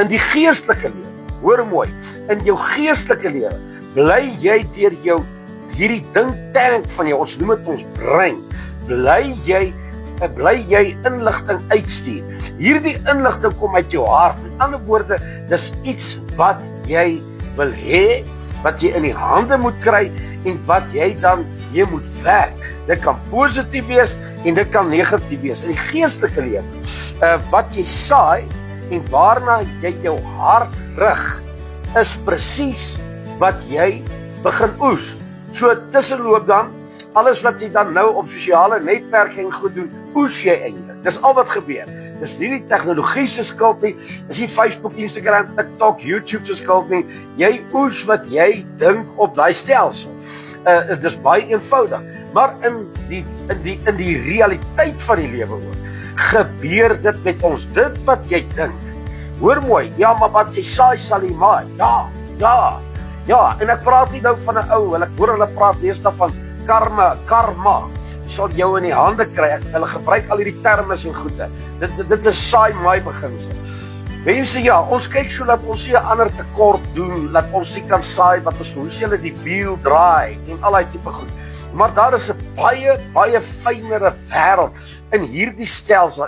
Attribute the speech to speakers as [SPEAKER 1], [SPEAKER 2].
[SPEAKER 1] In die geestelike lewe, hoor mooi, in jou geestelike lewe, bly jy deur hierdie dinktank van jou, ons noem dit ons brein, bly jy inligting uitstuur. Hierdie inligting kom uit jou hart. Met ander woorde, dis iets wat jy wil hê, wat jy in die hande moet kry en wat jy dan mee moet werk. Dit kan positief wees en dit kan negatief wees. In die geestelike lewe, wat jy saai en waarna jy jou hart rig, is presies wat jy begin oes. So tussenloop dan, alles wat jy dan nou op sosiale netwerking goed doen, oes jy eintlik. Dis al wat gebeur. Dis nie die tegnologie se skuld nie, dis nie Facebook, Instagram, TikTok, YouTube se skuld nie. Jy oes wat jy dink op daai stelsel. Dis baie eenvoudig, maar in die realiteit van die lewe ook, gebeur dit met ons, dit wat jy dink. Hoor mooi, ja, maar wat jy saai sal jy maai. Ja, en ek praat nie nou van 'n ou, ek hoor hulle praat deesdae van karma, sal jou in die hande kry. Hulle gebruik al hierdie termes en goede. Dit is saai maai beginsel. Mense, ja, ons kyk so dat ons nie 'n ander tekort doen, dat ons nie kan saai wat ons, hoe sê hulle, die wiel draai en al daai tipe goed. Maar daar is 'n baie fynere wêreld in hierdie stelsel.